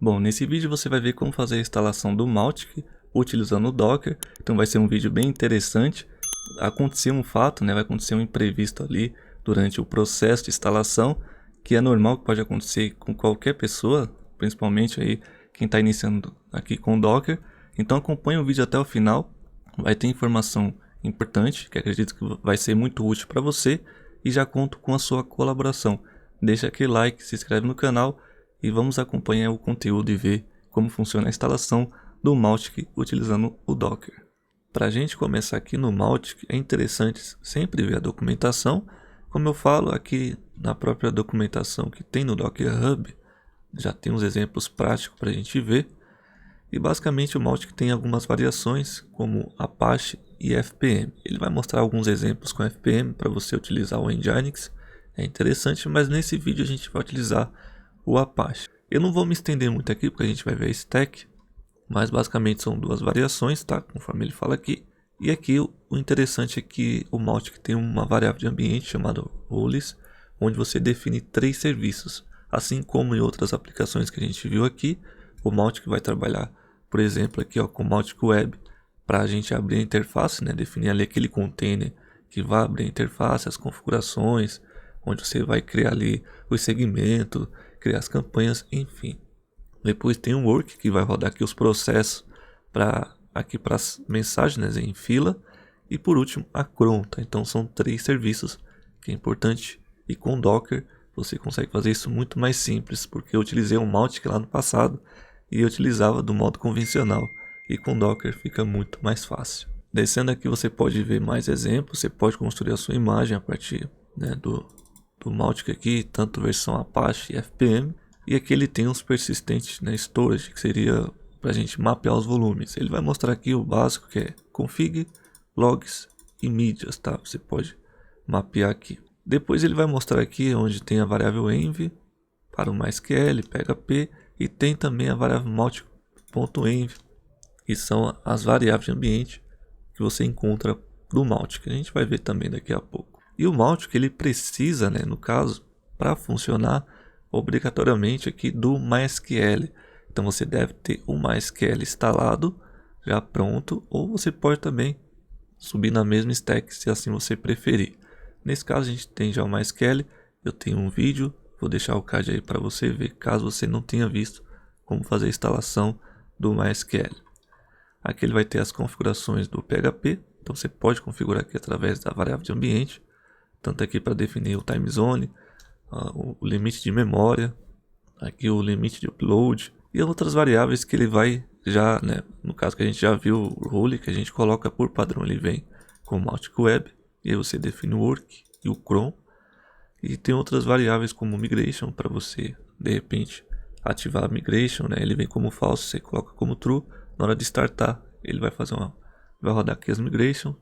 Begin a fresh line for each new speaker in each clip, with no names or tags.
Bom, nesse vídeo você vai ver como fazer a instalação do Mautic utilizando o Docker. Então vai ser um vídeo bem interessante. Aconteceu um fato, vai acontecer um imprevisto ali durante o processo de instalação, que é normal, que pode acontecer com qualquer pessoa, principalmente aí quem está iniciando aqui com o Docker. Então acompanhe o vídeo até o final, vai ter informação importante, que acredito que vai ser muito útil para você, e já conto com a sua colaboração. Deixa aquele like, se inscreve no canal e vamos acompanhar o conteúdo e ver como funciona a instalação do Mautic utilizando o Docker. Para a gente começar aqui no Mautic, é interessante sempre ver a documentação. Como eu falo aqui na própria documentação que tem no Docker Hub, já tem uns exemplos práticos para a gente ver. E basicamente o Mautic tem algumas variações, como Apache e FPM. Ele vai mostrar alguns exemplos com FPM para você utilizar o Nginx. É interessante, mas nesse vídeo a gente vai utilizar o Apache. Eu não vou me estender muito aqui porque a gente vai ver a stack, mas basicamente são duas variações, tá? Conforme ele fala aqui. E aqui o interessante é que o Mautic tem uma variável de ambiente chamada roles, onde você define 3 serviços. Assim como em outras aplicações que a gente viu aqui, o Mautic vai trabalhar, por exemplo, aqui com o Mautic Web, para a gente abrir a interface, definir ali aquele container que vai abrir a interface, as configurações, onde você vai criar ali os segmentos, criar as campanhas, enfim. Depois tem o work, que vai rodar aqui os processos para as mensagens em fila. E por último a cron, tá? Então são 3 serviços que é importante. E com Docker você consegue fazer isso muito mais simples, porque eu utilizei o Mautic lá no passado e eu utilizava do modo convencional. E com Docker fica muito mais fácil. Descendo aqui você pode ver mais exemplos, você pode construir a sua imagem a partir do Mautic aqui, tanto versão Apache e FPM. E aqui ele tem uns persistentes storage, que seria para a gente mapear os volumes. Ele vai mostrar aqui o básico, que é config, logs e mídias, tá? Você pode mapear aqui. Depois ele vai mostrar aqui onde tem a variável env para o MySQL, PHP, e tem também a variável mautic.env, que são as variáveis de ambiente que você encontra do Mautic, que a gente vai ver também daqui a pouco. E o Mautic ele precisa, no caso, para funcionar obrigatoriamente aqui do MySQL. Então você deve ter o MySQL instalado, já pronto, ou você pode também subir na mesma stack se assim você preferir. Nesse caso a gente tem já o MySQL, eu tenho um vídeo, vou deixar o card aí para você ver caso você não tenha visto como fazer a instalação do MySQL. Aqui ele vai ter as configurações do PHP, então você pode configurar aqui através da variável de ambiente, tanto aqui para definir o time zone, o limite de memória, aqui o limite de upload e outras variáveis que ele vai já, no caso que a gente já viu o role, que a gente coloca por padrão, ele vem com o Mautic Web, e aí você define o work e o cron, e tem outras variáveis como migration, para você de repente ativar a migration, ele vem como false, você coloca como true, na hora de startar ele vai fazer vai rodar aqui as migration,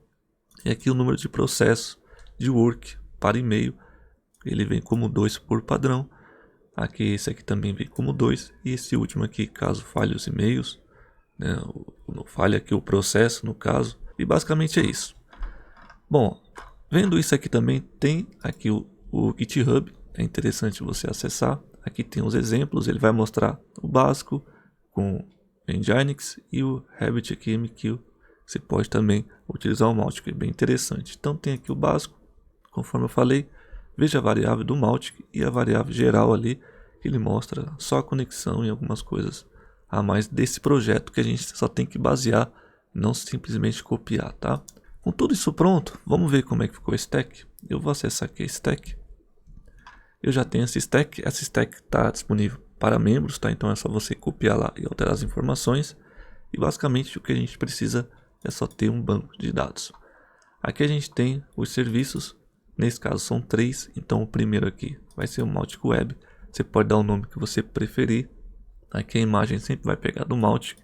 e aqui o número de processo de work para e-mail, ele vem como 2 por padrão. Aqui esse aqui também vem como 2. E esse último aqui, caso falhe os e-mails, falhe aqui o processo no caso. E basicamente é isso. Bom, vendo isso aqui também tem aqui o GitHub. É interessante você acessar. Aqui tem os exemplos. Ele vai mostrar o básico com Nginx e o RabbitMQ. Você pode também utilizar o Mautic, que é bem interessante. Então tem aqui o básico, conforme eu falei. Veja a variável do Mautic e a variável geral ali, que ele mostra só a conexão e algumas coisas a mais desse projeto que a gente só tem que basear, não simplesmente copiar, tá? Com tudo isso pronto, vamos ver como é que ficou a stack. Eu vou acessar aqui a stack. Eu já tenho essa stack está disponível para membros, tá? Então é só você copiar lá e alterar as informações. E basicamente o que a gente precisa é só ter um banco de dados. Aqui a gente tem os serviços. Nesse caso são 3, então o primeiro aqui vai ser o Mautic Web. Você pode dar o nome que você preferir. Aqui a imagem sempre vai pegar do Mautic,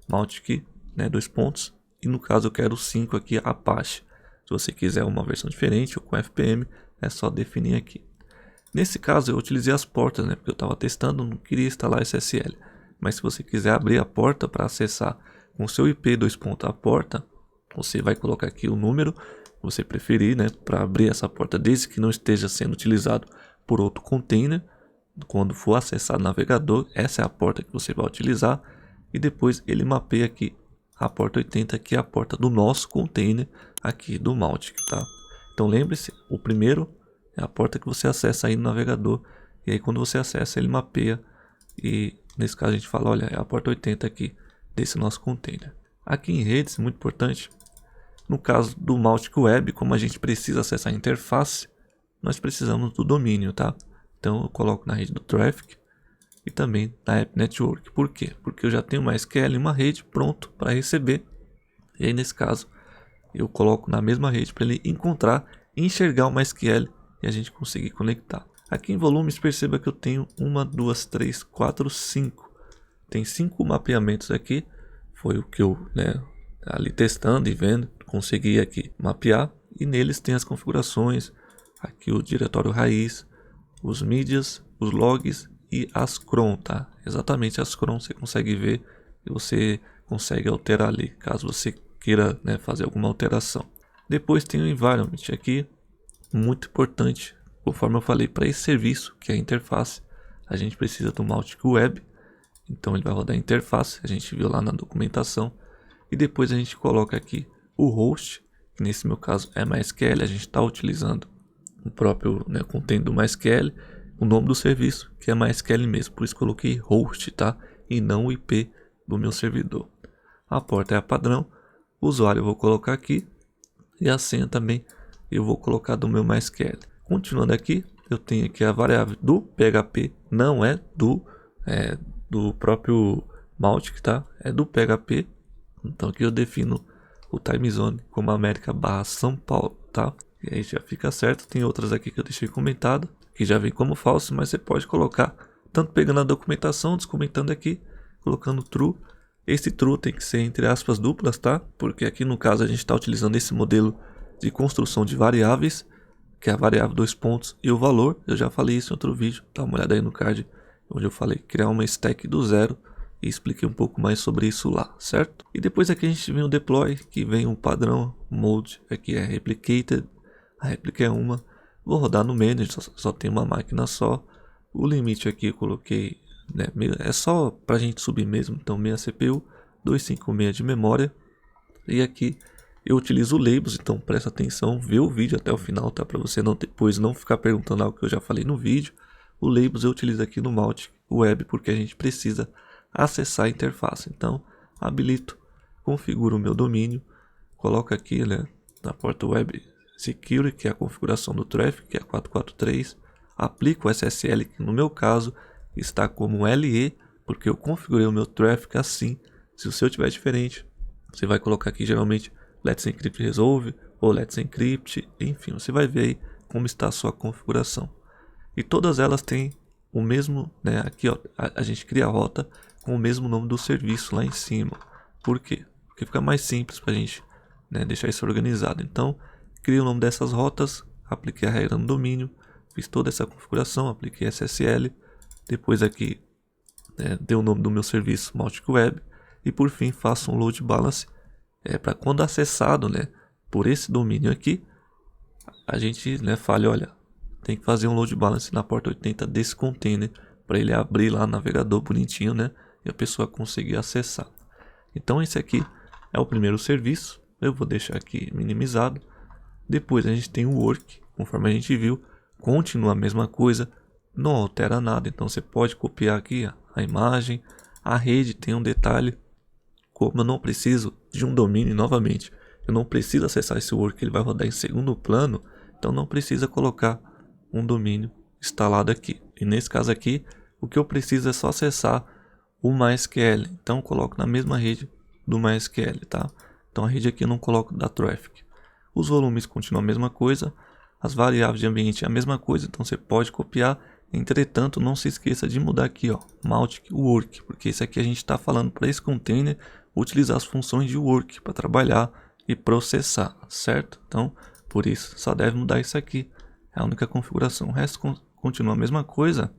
2 pontos. E no caso eu quero 5 aqui, Apache. Se você quiser uma versão diferente ou com FPM, é só definir aqui. Nesse caso eu utilizei as portas, porque eu estava testando, não queria instalar SSL. Mas se você quiser abrir a porta para acessar com o seu IP 2 pontos a porta, você vai colocar aqui o número você preferir, para abrir essa porta, desde que não esteja sendo utilizado por outro container. quando for acessar o navegador, essa é a porta que você vai utilizar. E depois ele mapeia aqui a porta 80, que é a porta do nosso container aqui do Mautic, tá? Então lembre-se, o primeiro é a porta que você acessa aí no navegador. E aí quando você acessa, ele mapeia. E nesse caso a gente fala, olha, é a porta 80 aqui desse nosso container. Aqui em redes, muito importante, no caso do Mautic Web, como a gente precisa acessar a interface, nós precisamos do domínio, tá? Então eu coloco na rede do Traffic e também na App Network. Por quê? Porque eu já tenho uma SQL e uma rede pronto para receber. E aí nesse caso eu coloco na mesma rede para ele encontrar e enxergar uma SQL e a gente conseguir conectar. Aqui em volumes, perceba que eu tenho 1, 2, 3, 4, 5. Tem 5 mapeamentos aqui. Foi o que eu, ali testando e vendo, consegui aqui mapear. E neles tem as configurações. Aqui o diretório raiz, os mídias, os logs e as cron, tá? Exatamente as cron você consegue ver e você consegue alterar ali, caso você queira, fazer alguma alteração. Depois tem o environment aqui, muito importante. Conforme eu falei, para esse serviço, que é a interface, a gente precisa do Mautic Web. Então ele vai rodar a interface, a gente viu lá na documentação. E depois a gente coloca aqui o host, que nesse meu caso é MySQL, a gente está utilizando o próprio container do MySQL, o nome do serviço, que é MySQL mesmo. Por isso coloquei host, tá? E não o IP do meu servidor. A porta é a padrão, o usuário eu vou colocar aqui e a senha também eu vou colocar do meu MySQL. Continuando aqui, eu tenho aqui a variável do PHP, não é do próprio Mautic, tá? É do PHP. Então aqui eu defino o time zone como América/São Paulo, tá? E aí já fica certo. Tem outras aqui que eu deixei comentado, que já vem como falso, mas você pode colocar, tanto pegando a documentação, descomentando aqui, colocando true. Esse true tem que ser entre aspas duplas, tá? Porque aqui no caso a gente está utilizando esse modelo de construção de variáveis, que é a variável 2 pontos e o valor. Eu já falei isso em outro vídeo, dá uma olhada aí no card, onde eu falei criar uma stack do zero e expliquei um pouco mais sobre isso lá, certo? E depois aqui a gente vem o deploy, que vem um padrão mode, aqui é replicated, a réplica é uma, vou rodar no manager, só tem uma máquina só. O limite aqui eu coloquei, é só pra gente subir mesmo, então 6 CPU, 256 de memória. E aqui eu utilizo labels, então presta atenção, vê o vídeo até o final, tá? Para você depois não ficar perguntando algo que eu já falei no vídeo. O labels eu utilizo aqui no Mautic Web porque a gente precisa acessar a interface. Então habilito, configuro o meu domínio, coloco aqui na porta Web Security, que é a configuração do Traffic, que é 443, aplico o SSL, que no meu caso está como LE, porque eu configurei o meu Traffic assim. Se o seu tiver diferente, você vai colocar aqui geralmente Let's Encrypt Resolve ou Let's Encrypt, enfim, você vai ver aí como está a sua configuração. E todas elas têm o mesmo, aqui ó, a gente cria a rota com o mesmo nome do serviço lá em cima. Por quê? Porque fica mais simples para a gente deixar isso organizado. Então, crio o nome dessas rotas, apliquei a regra no domínio, fiz toda essa configuração, apliquei SSL, depois aqui dei o nome do meu serviço Mautic Web e por fim faço um load balance. Para quando acessado por esse domínio aqui, a gente fale, olha, tem que fazer um load balance na porta 80 desse container para ele abrir lá no navegador bonitinho, e a pessoa conseguir acessar. Então esse aqui é o primeiro serviço, eu vou deixar aqui minimizado. Depois a gente tem o work, conforme a gente viu, continua a mesma coisa, não altera nada, então você pode copiar aqui a imagem. A rede tem um detalhe, como eu não preciso de um domínio novamente, eu não preciso acessar esse work, ele vai rodar em segundo plano, então não precisa colocar um domínio instalado aqui. E nesse caso aqui, o que eu preciso é só acessar o MySQL, então eu coloco na mesma rede do MySQL, tá? Então a rede aqui eu não coloco da Traffic. Os volumes continuam a mesma coisa, as variáveis de ambiente é a mesma coisa, então você pode copiar. Entretanto, não se esqueça de mudar aqui, ó, Mautic Work, porque esse aqui a gente está falando para esse container utilizar as funções de work para trabalhar e processar, certo? Então, por isso, só deve mudar isso aqui, é a única configuração. O resto continua a mesma coisa.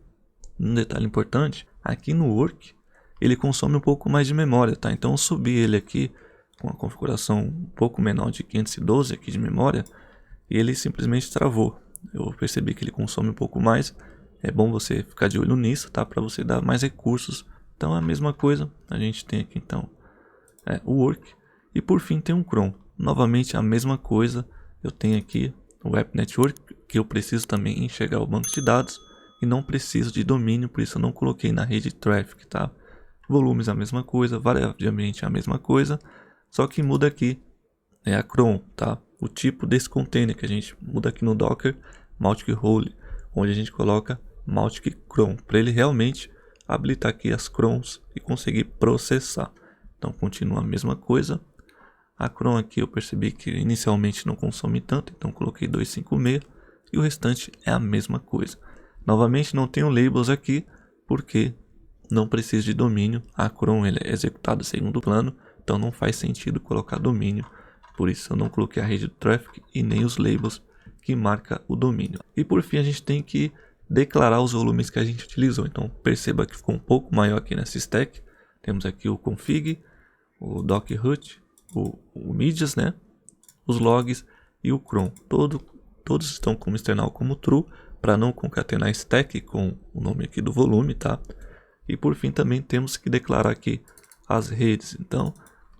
Um detalhe importante, aqui no work, ele consome um pouco mais de memória, tá? Então, eu subi ele aqui com a configuração um pouco menor de 512 aqui de memória, e ele simplesmente travou. Eu percebi que ele consome um pouco mais, É bom você ficar de olho nisso, tá? Para você dar mais recursos. Então é a mesma coisa. A gente tem aqui então o Work. E por fim tem um Chrome. Novamente a mesma coisa. Eu tenho aqui o App Network, que eu preciso também enxergar o banco de dados. E não preciso de domínio, por isso eu não coloquei na rede Traffic, tá? Volumes a mesma coisa, variável de ambiente a mesma coisa. Só que muda aqui é a cron, tá? O tipo desse container que a gente muda aqui no Docker, Mautic Role, onde a gente coloca Mautic cron, para ele realmente habilitar aqui as crons e conseguir processar. Então continua a mesma coisa. A cron aqui eu percebi que inicialmente não consome tanto, então coloquei 256 e o restante é a mesma coisa. Novamente não tenho labels aqui porque não preciso de domínio. A cron ele é executada segundo plano, então não faz sentido colocar domínio. Por isso eu não coloquei a rede do traffic e nem os labels que marca o domínio. E por fim a gente tem que declarar os volumes que a gente utilizou. Então perceba que ficou um pouco maior aqui nessa stack. Temos aqui o config, o doc-root, o medias, né? Os logs e o cron. Todos estão como external como true, para não concatenar stack com o nome aqui do volume, tá? E por fim também temos que declarar aqui as redes. Então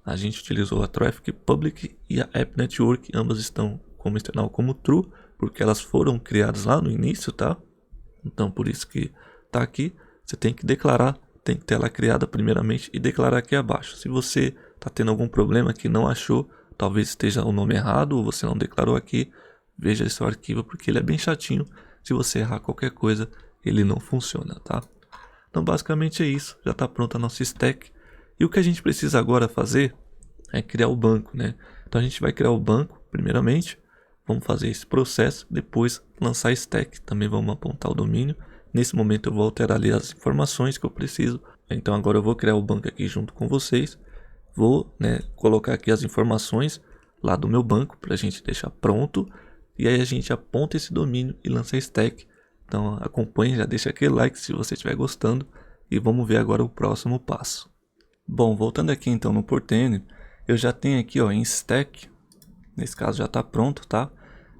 a gente utilizou a Traffic Public e a App Network, ambas estão como external como true, porque elas foram criadas lá no início, tá? Então por isso que tá aqui, você tem que declarar, tem que ter ela criada primeiramente e declarar aqui abaixo. Se você tá tendo algum problema que não achou, talvez esteja o nome errado ou você não declarou aqui, veja esse arquivo porque ele é bem chatinho. Se você errar qualquer coisa, ele não funciona, tá? Então basicamente é isso, já está pronta a nossa stack. E o que a gente precisa agora fazer é criar o banco, né? Então a gente vai criar o banco primeiramente, vamos fazer esse processo, depois lançar a stack, também vamos apontar o domínio. Nesse momento eu vou alterar ali as informações que eu preciso. Então agora eu vou criar o banco aqui junto com vocês. Vou, né, colocar aqui as informações lá do meu banco para a gente deixar pronto. E aí a gente aponta esse domínio e lança a stack. Então acompanhe, já deixa aquele like se você estiver gostando. E vamos ver agora o próximo passo. Bom, voltando aqui então no Portainer, eu já tenho aqui ó, em stack, nesse caso já está pronto, tá?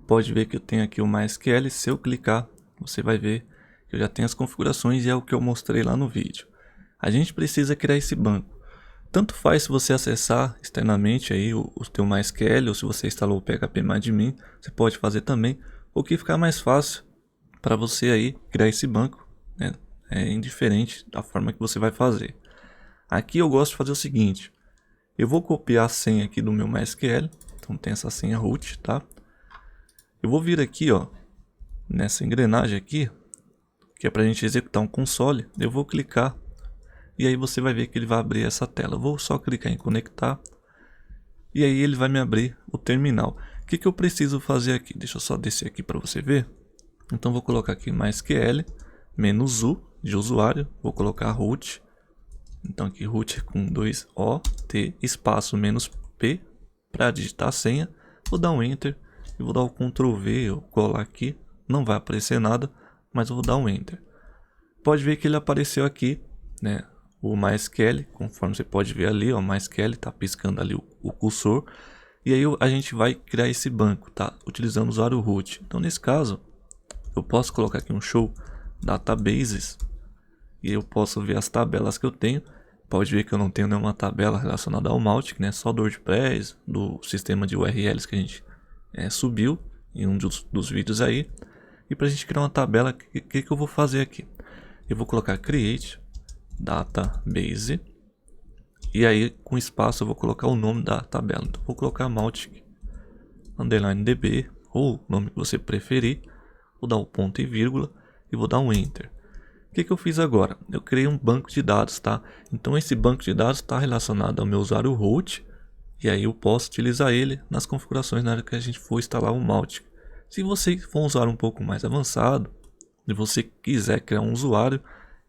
Pode ver que eu tenho aqui o MySQL, se eu clicar, você vai ver que eu já tenho as configurações e é o que eu mostrei lá no vídeo. A gente precisa criar esse banco. Tanto faz se você acessar externamente aí o teu MySQL ou se você instalou o PHPMyAdmin, você pode fazer também. O que ficar mais fácil para você aí criar esse banco, né? É indiferente da forma que você vai fazer. Aqui eu gosto de fazer o seguinte, eu vou copiar a senha aqui do meu MySQL, então tem essa senha root, tá? Eu vou vir aqui ó, nessa engrenagem aqui, que é para a gente executar um console, eu vou clicar e aí você vai ver que ele vai abrir essa tela. Eu vou só clicar em conectar e aí ele vai me abrir o terminal. O que eu preciso fazer aqui? Deixa eu só descer aqui para você ver. Então vou colocar aqui MySQL, -u de usuário, vou colocar root. Então aqui root com 2 O, T, espaço -P para digitar a senha. Vou dar um Enter e vou dar o Ctrl V, eu colar aqui. Não vai aparecer nada, mas eu vou dar um Enter. Pode ver que ele apareceu aqui, né? O MySQL, conforme você pode ver ali, ó, o MySQL está piscando ali o cursor. E aí a gente vai criar esse banco, tá? Utilizando o usuário root. Então nesse caso, eu posso colocar aqui um show databases e eu posso ver as tabelas que eu tenho. Pode ver que eu não tenho nenhuma tabela relacionada ao Mautic, né? Só do WordPress, do sistema de URLs que a gente subiu em um dos vídeos aí. E para a gente criar uma tabela, o que eu vou fazer aqui? Eu vou colocar create database e aí com espaço eu vou colocar o nome da tabela. Então vou colocar Mautic underline db ou o nome que você preferir. Vou dar um ponto e vírgula e vou dar um Enter. O que eu fiz agora? Eu criei um banco de dados, tá? Então esse banco de dados está relacionado ao meu usuário root e aí eu posso utilizar ele nas configurações na hora que a gente for instalar o Mautic. Se você for um usuário um pouco mais avançado e você quiser criar um usuário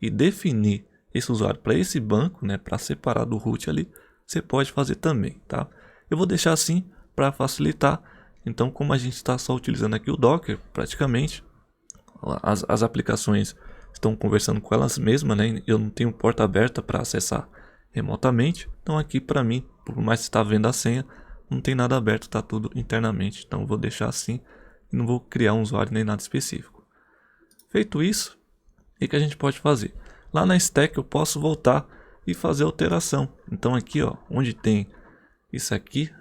e definir esse usuário para esse banco, né, para separar do root ali, você pode fazer também, tá? Eu vou deixar assim para facilitar. Então, como a gente está só utilizando aqui o Docker, praticamente as aplicações estão conversando com elas mesmas, né? Eu não tenho porta aberta para acessar remotamente. Então aqui para mim, por mais que você está vendo a senha, não tem nada aberto, está tudo internamente. Então eu vou deixar assim e não vou criar um usuário nem nada específico. Feito isso, O que a gente pode fazer? Lá na stack eu posso voltar e fazer alteração. Então aqui, ó, onde tem isso aqui,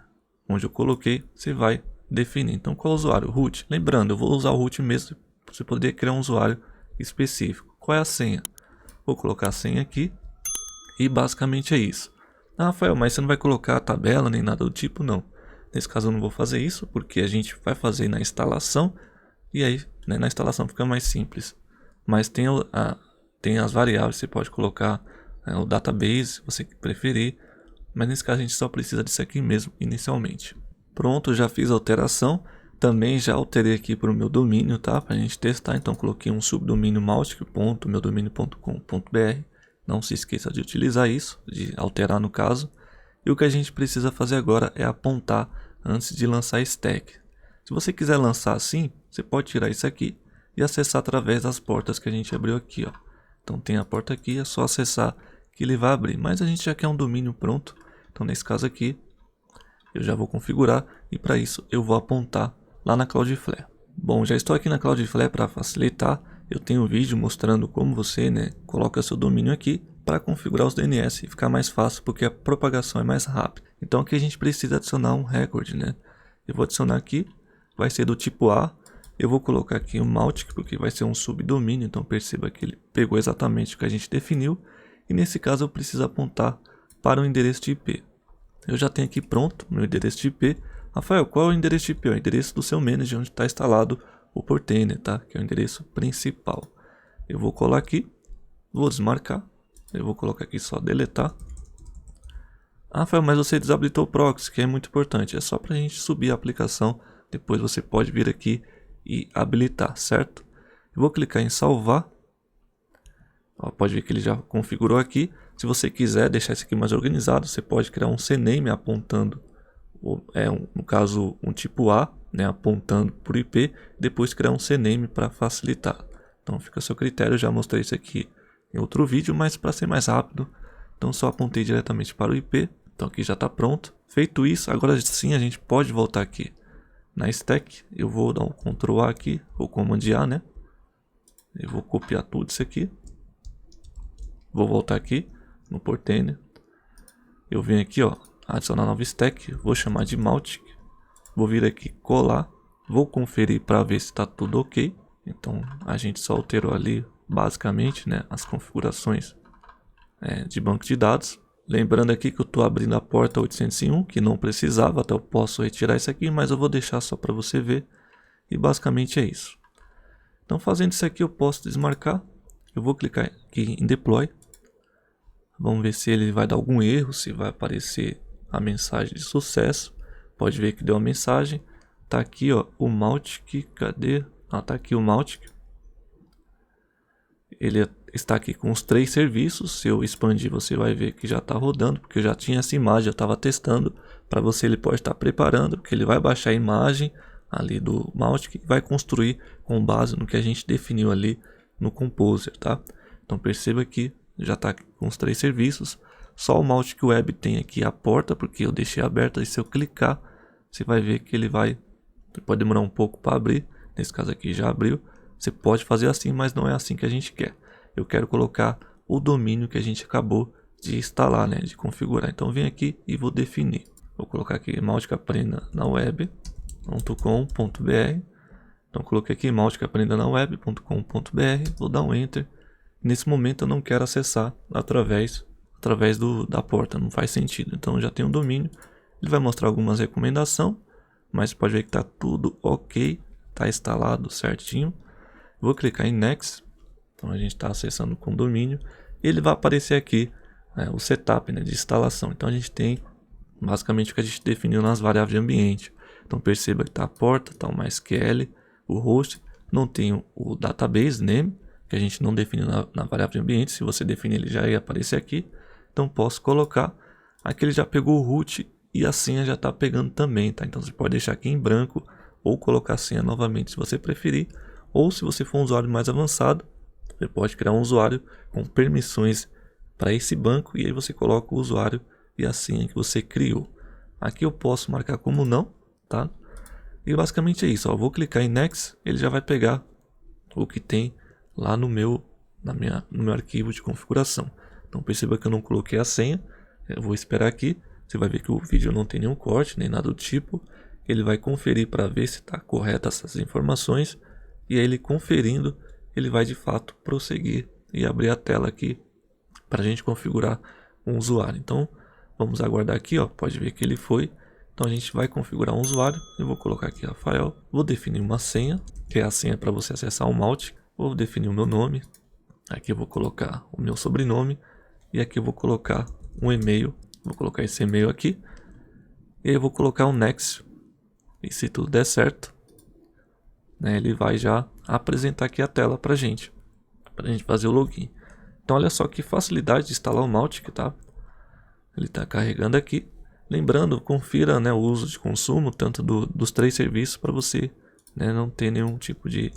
onde eu coloquei, você vai definir. Então qual usuário? Root. Lembrando, eu vou usar o root mesmo. Você poderia criar um usuário específico. Qual é a senha? Vou colocar a senha aqui. E basicamente é isso. Ah, Rafael, mas você não vai colocar a tabela nem nada do tipo? Não. Nesse caso eu não vou fazer isso, porque a gente vai fazer na instalação. E aí, né, na instalação fica mais simples. Mas tem as variáveis, você pode colocar o database, se você preferir. Mas nesse caso a gente só precisa disso aqui mesmo, inicialmente. Pronto, já fiz a alteração. Também já alterei aqui para o meu domínio, tá? Para a gente testar. Então coloquei um subdomínio mautic.meudomínio.com.br. Não se esqueça de utilizar isso, de alterar no caso. E o que a gente precisa fazer agora é apontar antes de lançar a stack. Se você quiser lançar assim, você pode tirar isso aqui e acessar através das portas que a gente abriu aqui, ó. Então tem a porta aqui, é só acessar que ele vai abrir. Mas a gente já quer um domínio pronto. Então nesse caso aqui, eu já vou configurar e para isso eu vou apontar lá na Cloudflare. Bom, já estou aqui na Cloudflare para facilitar. Eu tenho um vídeo mostrando como você, coloca seu domínio aqui para configurar os DNS e ficar mais fácil porque a propagação é mais rápida. Então aqui a gente precisa adicionar um recorde, Eu vou adicionar aqui, vai ser do tipo A. Eu vou colocar aqui um Mautic porque vai ser um subdomínio, então perceba que ele pegou exatamente o que a gente definiu. E nesse caso eu preciso apontar para o endereço de IP. Eu já tenho aqui pronto o meu endereço de IP. Rafael, qual é o endereço de IP? É o endereço do seu manager onde está instalado o Portainer, tá? Que é o endereço principal. Eu vou colar aqui, vou desmarcar. Eu vou colocar aqui só deletar. Rafael, mas você desabilitou o proxy, que é muito importante. É só para a gente subir a aplicação. Depois você pode vir aqui e habilitar, certo? Eu vou clicar em salvar. Ó, pode ver que ele já configurou aqui. Se você quiser deixar isso aqui mais organizado, você pode criar um CNAME apontando, no caso, um tipo A, apontando por IP. Depois criar um CNAME para facilitar. Então fica a seu critério, eu já mostrei isso aqui em outro vídeo, mas para ser mais rápido, então só apontei diretamente para o IP. Então aqui já está pronto. Feito isso, agora sim a gente pode voltar aqui na stack. Eu vou dar um Ctrl A aqui, ou Command A, Eu vou copiar tudo isso aqui. Vou voltar aqui no Portainer. Eu venho aqui, ó, adicionar nova stack. Vou chamar de Mautic. Vou vir aqui colar. Vou conferir para ver se está tudo ok. Então a gente só alterou ali basicamente, as configurações de banco de dados. Lembrando aqui que eu estou abrindo a porta 801, que não precisava, até eu posso retirar isso aqui, mas eu vou deixar só para você ver. E basicamente é isso. Então fazendo isso aqui eu posso desmarcar. Eu vou clicar aqui em Deploy. Vamos ver se ele vai dar algum erro, se vai aparecer a mensagem de sucesso. Pode ver que deu uma mensagem. Tá aqui, ó, o Mautic. Cadê? Ah, tá aqui o Mautic. Ele está aqui com os 3 serviços. Se eu expandir, você vai ver que já está rodando, porque eu já tinha essa imagem, eu estava testando. Para você, ele pode estar preparando, porque ele vai baixar a imagem ali do Mautic e vai construir com base no que a gente definiu ali no Composer, tá? Então perceba que já está com os 3 serviços. Só o Mautic Web tem aqui a porta, porque eu deixei aberta. E se eu clicar, você vai ver que ele pode demorar um pouco para abrir. Nesse caso aqui já abriu. Você pode fazer assim, mas não é assim que a gente quer. Eu quero colocar o domínio que a gente acabou de instalar, de configurar. Então vem aqui e vou definir. Vou colocar aqui mauticaprendanaweb.com.br. Então coloquei aqui mauticaprendanaweb.com.br. Vou dar um Enter. Nesse momento eu não quero acessar através da porta, não faz sentido. Então já tem um domínio. Ele vai mostrar algumas recomendações, mas pode ver que está tudo ok. Está instalado certinho. Vou clicar em Next. Então a gente está acessando com o domínio. E ele vai aparecer aqui o setup de instalação. Então a gente tem basicamente o que a gente definiu nas variáveis de ambiente. Então perceba que está a porta, está o MySQL, o host. Não tem o database name, que a gente não definiu na variável de ambiente. Se você definir, ele já ia aparecer aqui. Então posso colocar. Aqui ele já pegou o root e a senha já está pegando também, tá? Então você pode deixar aqui em branco ou colocar a senha novamente se você preferir. Ou se você for um usuário mais avançado, você pode criar um usuário com permissões para esse banco e aí você coloca o usuário e a senha que você criou. Aqui eu posso marcar como não, tá? E basicamente é isso, ó. Vou clicar em Next, ele já vai pegar o que tem lá no meu no meu arquivo de configuração. Então perceba que eu não coloquei a senha. Eu vou esperar aqui. Você vai ver que o vídeo não tem nenhum corte, nem nada do tipo. Ele vai conferir para ver se está correta essas informações. E aí ele conferindo, ele vai de fato prosseguir e abrir a tela aqui para a gente configurar um usuário. Então vamos aguardar aqui, ó. Pode ver que ele foi. Então a gente vai configurar um usuário. Eu vou colocar aqui Rafael. Vou definir uma senha, que é a senha para você acessar o Mautic. Vou definir o meu nome. Aqui eu vou colocar o meu sobrenome. E aqui eu vou colocar um e-mail. Vou colocar esse e-mail aqui. E aí eu vou colocar um next. E se tudo der certo, né, ele vai já apresentar aqui a tela para a gente fazer o login. Então olha só que facilidade de instalar o Mautic, tá? Ele está carregando aqui. Lembrando, confira, né, o uso de consumo tanto dos 3 serviços para você, né, não ter nenhum tipo de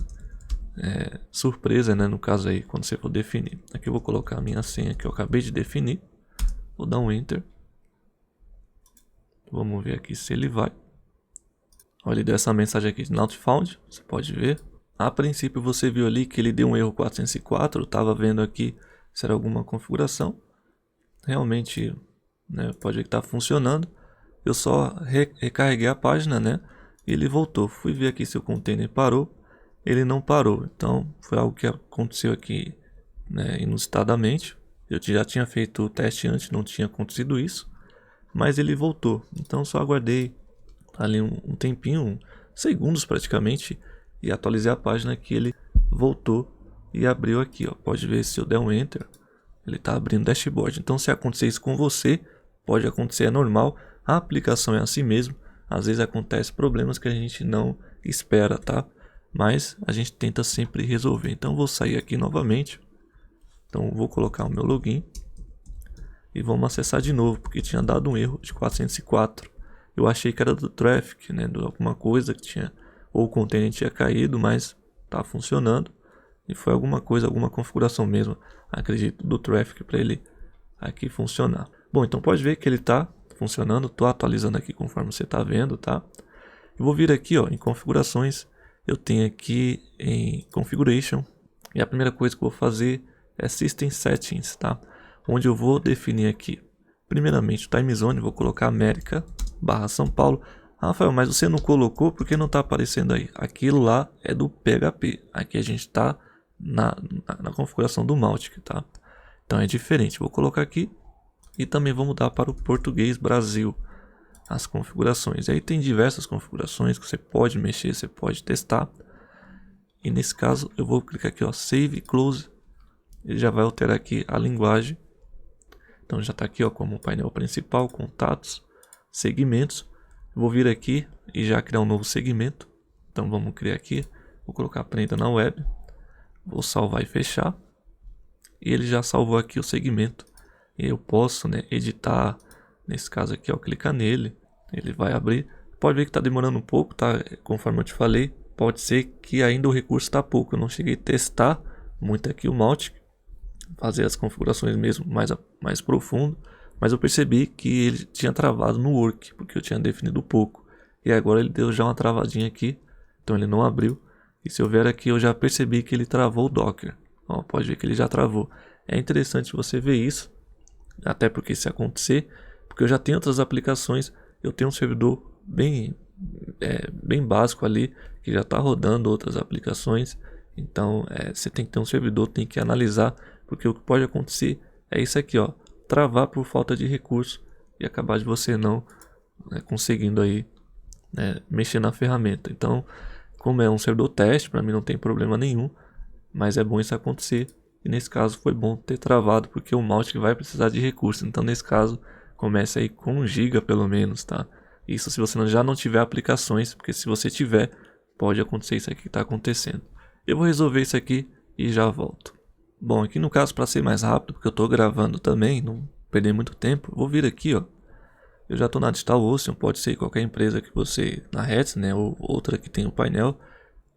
surpresa, né, no caso aí quando você for definir. Aqui eu vou colocar a minha senha que eu acabei de definir. Vou dar um enter. Vamos ver aqui se ele vai. Olha, ele deu essa mensagem aqui de not found, você pode ver. A princípio você viu ali que ele deu um erro 404, eu estava vendo aqui se era alguma configuração. Realmente, né, pode ver que está funcionando. Eu só recarreguei a página, né, e ele voltou. Fui ver aqui se o container parou, ele não parou. Então foi algo que aconteceu aqui, né, inusitadamente. Eu já tinha feito o teste antes, não tinha acontecido isso, mas ele voltou. Então só aguardei ali um tempinho, segundos praticamente, e atualizei a página que ele voltou e abriu aqui, ó. Pode ver se eu der um enter, ele está abrindo o dashboard. Então se acontecer isso com você, pode acontecer, é normal, a aplicação é assim mesmo. Às vezes acontece problemas que a gente não espera, tá? Mas a gente tenta sempre resolver. Então vou sair aqui novamente. Então vou colocar o meu login e vamos acessar de novo, porque tinha dado um erro de 404. Eu achei que era do traffic, né, de alguma coisa que tinha, ou o container tinha caído, mas tá funcionando. E foi alguma coisa, alguma configuração mesmo, acredito, do traffic para ele aqui funcionar. Bom, então pode ver que ele tá funcionando. Tô atualizando aqui conforme você tá vendo, tá? Eu vou vir aqui, ó, em configurações. Eu tenho aqui em configuration, e a primeira coisa que eu vou fazer é System Settings, tá? Onde eu vou definir aqui, primeiramente, o time zone. Vou colocar América / São Paulo. Rafael, mas você não colocou porque não está aparecendo aí? Aquilo lá é do PHP. Aqui a gente está na configuração do Mautic, tá? Então é diferente. Vou colocar aqui e também vou mudar para o português Brasil as configurações. Aí tem diversas configurações que você pode mexer, você pode testar. E nesse caso eu vou clicar aqui, ó, Save Close. Ele já vai alterar aqui a linguagem. Então já está aqui, ó, como painel principal, contatos, segmentos. Vou vir aqui e já criar um novo segmento. Então vamos criar aqui. Vou colocar Aprenda na Web. Vou salvar e fechar. E ele já salvou aqui o segmento. E eu posso, né, editar. Nesse caso aqui, ó, clicar nele. Ele vai abrir. Pode ver que está demorando um pouco, tá? Conforme eu te falei. Pode ser que ainda o recurso está pouco. Eu não cheguei a testar muito aqui o Mautic, fazer as configurações mesmo mais profundo. Mas eu percebi que ele tinha travado no work, porque eu tinha definido pouco. E agora ele deu já uma travadinha aqui, então ele não abriu. E se eu vier aqui, eu já percebi que ele travou o Docker. Ó, pode ver que ele já travou. É interessante você ver isso, até porque se acontecer, porque eu já tenho outras aplicações, eu tenho um servidor bem básico ali, que já está rodando outras aplicações. Então você tem que ter um servidor, tem que analisar, porque o que pode acontecer é isso aqui, ó, travar por falta de recurso e acabar de você não, né, conseguindo aí, né, mexer na ferramenta. Então, como é um servidor teste, para mim não tem problema nenhum, mas é bom isso acontecer. E nesse caso foi bom ter travado, porque o Mautic vai precisar de recurso. Então nesse caso comece aí com 1 GB pelo menos, tá? Isso se você já não tiver aplicações, porque se você tiver, pode acontecer isso aqui que está acontecendo. Eu vou resolver isso aqui e já volto. Bom, aqui no caso, para ser mais rápido, porque eu estou gravando também, não perder muito tempo, vou vir aqui, ó. Eu já estou na DigitalOcean, pode ser qualquer empresa que você, na Hertz, né, ou outra que tem o painel.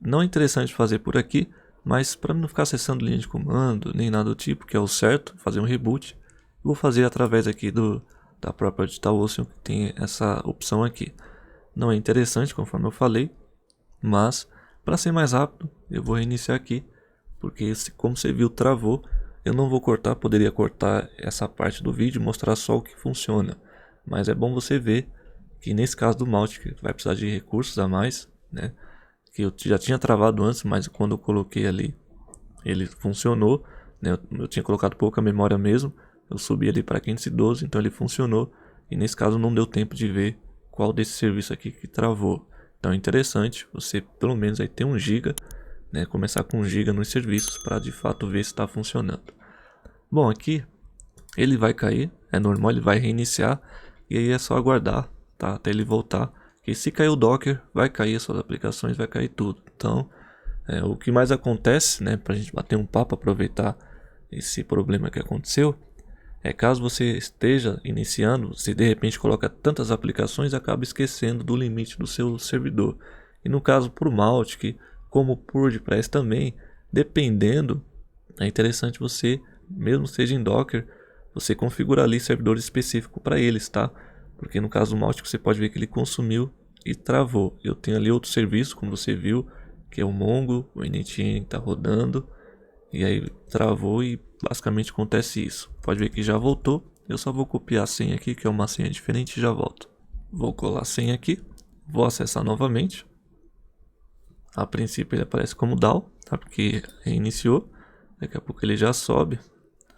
Não é interessante fazer por aqui, mas para não ficar acessando linha de comando, nem nada do tipo, que é o certo, fazer um reboot, vou fazer através aqui da própria DigitalOcean, que tem essa opção aqui. Não é interessante, conforme eu falei, mas para ser mais rápido, eu vou reiniciar aqui. porque como você viu, travou. Eu não vou cortar, poderia cortar essa parte do vídeo e mostrar só o que funciona. Mas é bom você ver que nesse caso do Mautic vai precisar de recursos a mais, né? Que eu já tinha travado antes, mas quando eu coloquei ali, ele funcionou, né? Eu tinha colocado pouca memória mesmo, eu subi ali para 512, então ele funcionou. E nesse caso não deu tempo de ver qual desse serviço aqui que travou. Então é interessante você pelo menos aí ter 1 GB, né? Começar com 1 GB nos serviços para de fato ver se está funcionando. Bom, aqui ele vai cair, é normal, ele vai reiniciar e aí é só aguardar, tá? Até ele voltar. E se cair o Docker, vai cair as suas aplicações, vai cair tudo. Então, o que mais acontece, né, para a gente bater um papo, aproveitar esse problema que aconteceu, é caso você esteja iniciando, se de repente coloca tantas aplicações, acaba esquecendo do limite do seu servidor. E no caso por Mautic, como por WordPress também, dependendo, é interessante você, mesmo seja em Docker, você configura ali servidor específico para eles, tá? Porque no caso do Mautic você pode ver que ele consumiu e travou. Eu tenho ali outro serviço, como você viu, que é o Mongo, o NTN está rodando. E aí travou e basicamente acontece isso. Pode ver que já voltou. Eu só vou copiar a senha aqui, que é uma senha diferente, e já volto. Vou colar a senha aqui. Vou acessar novamente. A princípio ele aparece como DAO, tá? Porque reiniciou. Daqui a pouco ele já sobe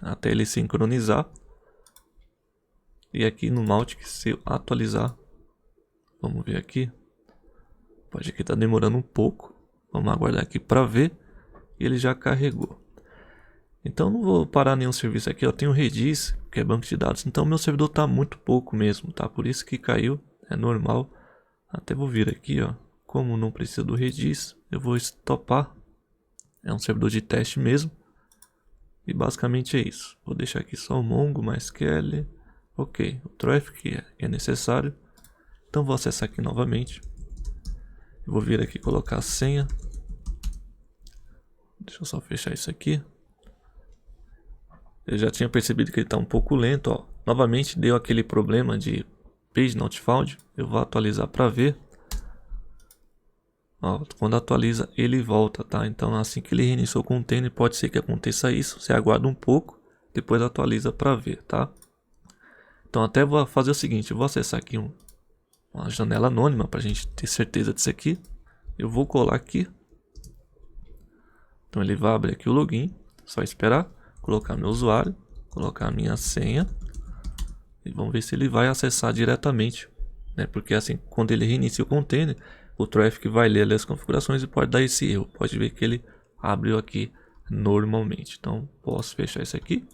até ele sincronizar. E aqui no Mautic, se eu atualizar, vamos ver aqui. Pode que está demorando um pouco. Vamos aguardar aqui para ver. E ele já carregou. Então não vou parar nenhum serviço aqui. Eu tenho o Redis, que é banco de dados. Então meu servidor está muito pouco mesmo, tá? Por isso que caiu. É normal. Até vou vir aqui, ó. Como não precisa do Redis, eu vou stopar. É um servidor de teste mesmo. E basicamente é isso. Vou deixar aqui só o Mongo, MySQL. Ok, o Traffic é necessário. Então vou acessar aqui novamente. Vou vir aqui colocar a senha. Deixa eu só fechar isso aqui. Eu já tinha percebido que ele está um pouco lento, ó. Novamente deu aquele problema de Page Not Found. Eu vou atualizar para ver. Ó, quando atualiza ele volta, tá? Então assim que ele reiniciou o container, pode ser que aconteça isso. Você aguarda um pouco, depois atualiza para ver, tá? Então até vou fazer o seguinte, eu vou acessar aqui uma janela anônima para a gente ter certeza disso aqui. Eu vou colar aqui. Então ele vai abrir aqui o login, só esperar, colocar meu usuário, colocar a minha senha e vamos ver se ele vai acessar diretamente, né? Porque assim, quando ele reinicia o container, o Traffic vai ler ali as configurações e pode dar esse erro. Pode ver que ele abriu aqui normalmente. Então posso fechar isso aqui,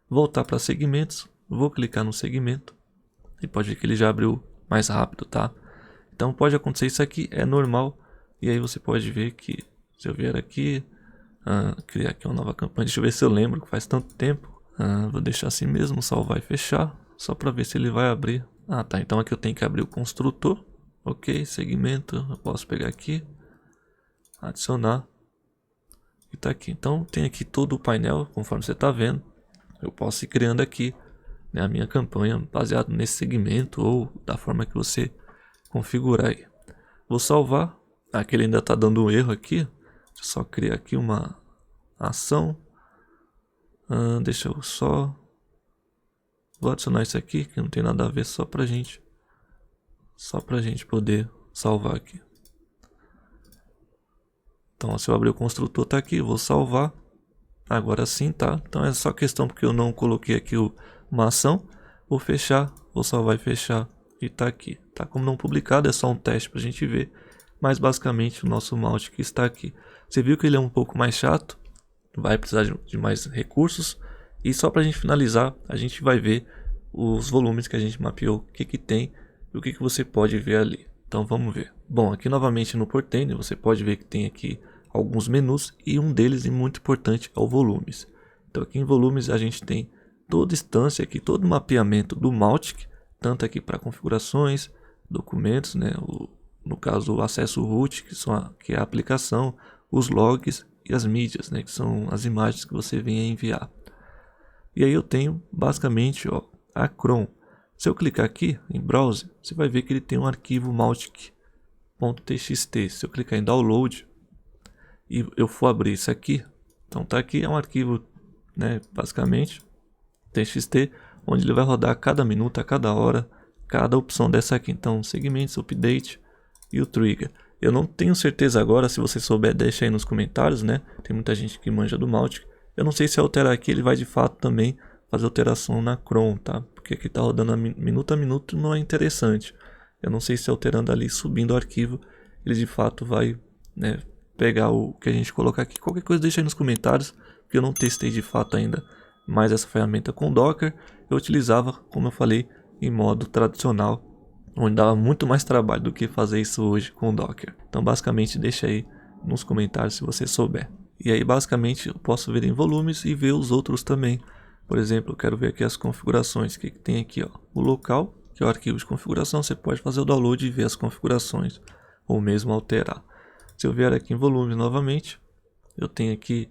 voltar para segmentos, vou clicar no segmento e pode ver que ele já abriu mais rápido, tá? Então pode acontecer isso aqui, é normal. E aí você pode ver que, se eu vier aqui, criar aqui uma nova campanha, deixa eu ver se eu lembro, que faz tanto tempo. Vou deixar assim mesmo, salvar e fechar, só para ver se ele vai abrir. Tá, então aqui eu tenho que abrir o construtor. Ok, segmento, eu posso pegar aqui, adicionar e tá aqui. Então tem aqui todo o painel, conforme você está vendo. Eu posso ir criando aqui, né, a minha campanha baseado nesse segmento ou da forma que você configurar aí. Vou salvar. Aqui ele ainda está dando um erro aqui. Deixa eu só criar aqui uma ação. Deixa eu só... Vou adicionar isso aqui, que não tem nada a ver, só pra gente poder salvar aqui. Então se eu abrir o construtor, tá aqui, vou salvar. Agora sim, tá? Então é só questão porque eu não coloquei aqui uma ação. Vou fechar, vou salvar e fechar e tá aqui. Tá como não publicado, é só um teste pra gente ver. Mas basicamente o nosso Mautic está aqui. Você viu que ele é um pouco mais chato, vai precisar de mais recursos. E só pra gente finalizar, a gente vai ver os volumes que a gente mapeou, o que tem e o que você pode ver ali. Então vamos ver. Bom, aqui novamente no Portainer você pode ver que tem aqui alguns menus e um deles, e muito importante, é o volumes. Então aqui em volumes a gente tem toda instância aqui, todo o mapeamento do Mautic, tanto aqui para configurações, documentos, né, no caso o acesso root, que é a aplicação, os logs e as mídias, né, que são as imagens que você vem a enviar. E aí eu tenho basicamente, ó, a Chrome. Se eu clicar aqui em Browser, você vai ver que ele tem um arquivo Mautic.txt. Se eu clicar em Download e eu for abrir isso aqui, Então tá aqui, é um arquivo, né, basicamente TXT, onde ele vai rodar a cada minuto, a cada hora, cada opção dessa aqui. Então, segmentos, update e o trigger. Eu não tenho certeza agora, se você souber, deixa aí nos comentários, né? Tem muita gente que manja do Mautic. Eu não sei se alterar aqui, ele vai de fato também fazer alteração na Chrome, tá? Porque aqui tá rodando minuto a minuto, não é interessante. Eu não sei se alterando ali, subindo o arquivo, ele de fato vai, né, pegar o que a gente colocar aqui. Qualquer coisa deixa aí nos comentários, porque eu não testei de fato ainda mais essa ferramenta com Docker. Eu utilizava, como eu falei, em modo tradicional, onde dava muito mais trabalho do que fazer isso hoje com Docker. Então basicamente deixa aí nos comentários se você souber. E aí basicamente eu posso ver em volumes e ver os outros também. Por exemplo, eu quero ver aqui as configurações. O que tem aqui, ó? O local, que é o arquivo de configuração. Você pode fazer o download e ver as configurações, ou mesmo alterar. Se eu vier aqui em volumes novamente, eu tenho aqui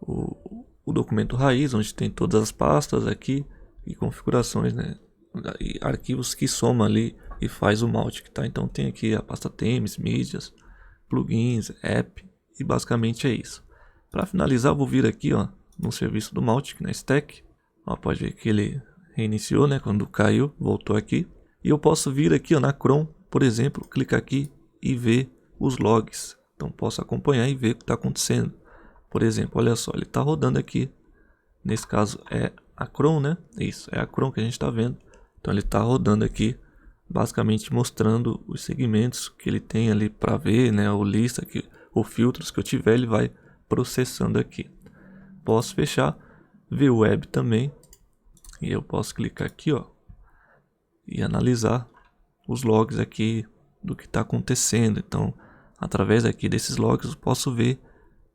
o documento raiz, onde tem todas as pastas aqui e configurações, né? E arquivos que soma ali e faz o Mautic, tá? Então tem aqui a pasta themes, mídias, plugins, app, e basicamente é isso. Para finalizar, eu vou vir aqui, ó, no serviço do Mautic, na stack. Ó, pode ver que ele reiniciou, né? Quando caiu, voltou aqui. E eu posso vir aqui, ó, na Chrome, por exemplo, clicar aqui e ver os logs. Então posso acompanhar e ver o que está acontecendo. Por exemplo, olha só, ele está rodando aqui. Nesse caso é a Chrome, né? Isso, é a Chrome que a gente está vendo. Então ele está rodando aqui, basicamente mostrando os segmentos que ele tem ali para ver, né? Ou lista, ou filtros que eu tiver, ele vai processando aqui. Posso fechar, ver o web também. E eu posso clicar aqui, ó, e analisar os logs aqui do que está acontecendo. Então, através aqui desses logs, eu posso ver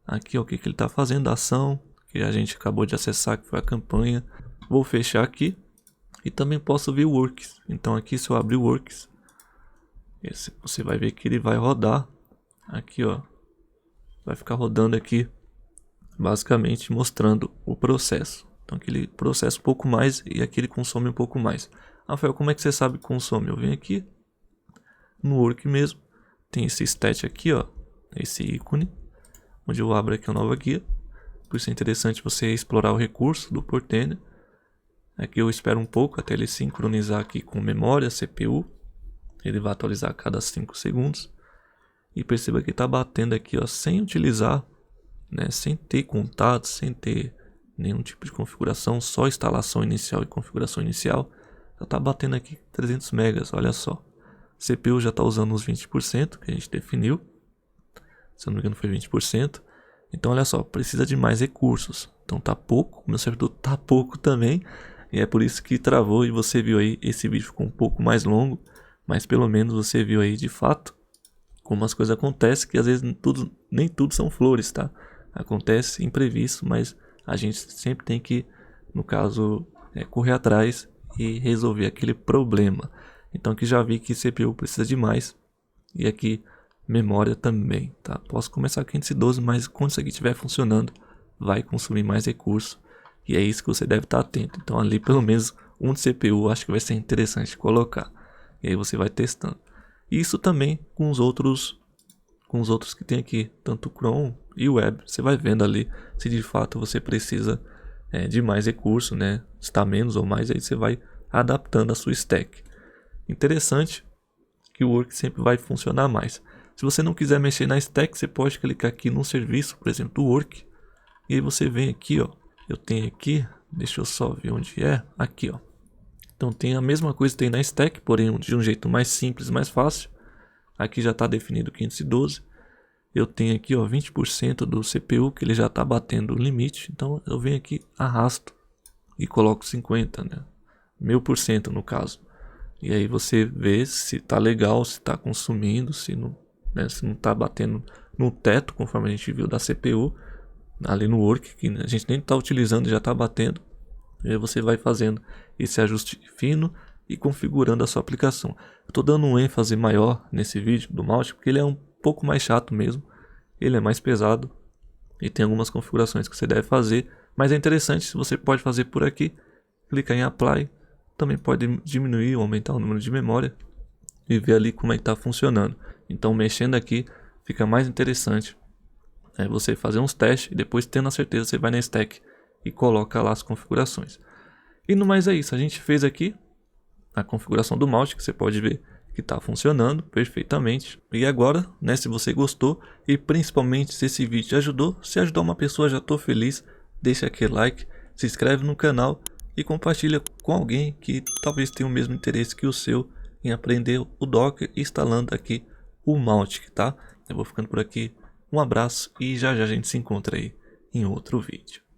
aqui ó, o que ele está fazendo, a ação que a gente acabou de acessar, que foi a campanha. Vou fechar aqui e também posso ver o Works. Então aqui, se eu abrir o Works, você vai ver que ele vai rodar aqui, ó, vai ficar rodando aqui, basicamente mostrando o processo. Então aqui ele processa um pouco mais e aqui ele consome um pouco mais. Rafael, como é que você sabe que consome? Eu venho aqui no Work mesmo, tem esse stat aqui, ó, esse ícone, onde eu abro aqui uma nova guia. Por isso é interessante você explorar o recurso do Portainer. Aqui eu espero um pouco até ele sincronizar aqui com memória, CPU. Ele vai atualizar a cada 5 segundos. E perceba que está batendo aqui, ó, sem utilizar, né, sem ter contatos, sem ter nenhum tipo de configuração, só instalação inicial e configuração inicial. Já está batendo aqui 300 megas, olha só. CPU já está usando os 20% que a gente definiu. Se eu não me engano foi 20%. Então olha só, precisa de mais recursos. Então tá pouco, meu servidor tá pouco também. E é por isso que travou e você viu aí, esse vídeo ficou um pouco mais longo. Mas pelo menos você viu aí de fato como as coisas acontecem, que às vezes nem tudo são flores, tá? Acontece imprevisto, mas a gente sempre tem que, no caso, correr atrás e resolver aquele problema. Então aqui já vi que CPU precisa de mais. E aqui memória também, tá? Posso começar com 512, mas quando isso aqui estiver funcionando, vai consumir mais recurso. E é isso que você deve estar atento. Então ali pelo menos um de CPU acho que vai ser interessante colocar. E aí você vai testando. Isso também com os outros que tem aqui, tanto o Chrome e o Web. Você vai vendo ali se de fato você precisa de mais recurso, né? Se está menos ou mais, aí você vai adaptando a sua stack. Interessante que o Work sempre vai funcionar mais. Se você não quiser mexer na stack, você pode clicar aqui no serviço, por exemplo, do Work. E aí você vem aqui, ó. Eu tenho aqui, deixa eu só ver onde é. Aqui, ó. Então tem a mesma coisa que tem na stack, porém de um jeito mais simples, mais fácil. Aqui já está definido 512. Eu tenho aqui, ó, 20% do CPU, que ele já está batendo o limite. Então eu venho aqui, arrasto e coloco 50, né? 1000% no caso. E aí você vê se está legal, se está consumindo, se não está batendo no teto, conforme a gente viu da CPU. Ali no Work, que a gente nem está utilizando, já está batendo. E aí você vai fazendo esse ajuste fino e configurando a sua aplicação. Eu estou dando um ênfase maior nesse vídeo do Mautic, porque ele é um pouco mais chato mesmo. Ele é mais pesado e tem algumas configurações que você deve fazer. Mas é interessante, você pode fazer por aqui. Clicar em Apply. Também pode diminuir ou aumentar o número de memória. E ver ali como é que está funcionando. Então mexendo aqui fica mais interessante é você fazer uns testes e depois, tendo a certeza, você vai na stack e coloca lá as configurações. E no mais é isso, a gente fez aqui a configuração do Mautic, que você pode ver que está funcionando perfeitamente. E agora, né, se você gostou e principalmente se esse vídeo te ajudou, se ajudar uma pessoa, já estou feliz. Deixa aquele like, se inscreve no canal e compartilha com alguém que talvez tenha o mesmo interesse que o seu em aprender o Docker instalando aqui o Mautic, tá? Eu vou ficando por aqui, um abraço e já já a gente se encontra aí em outro vídeo.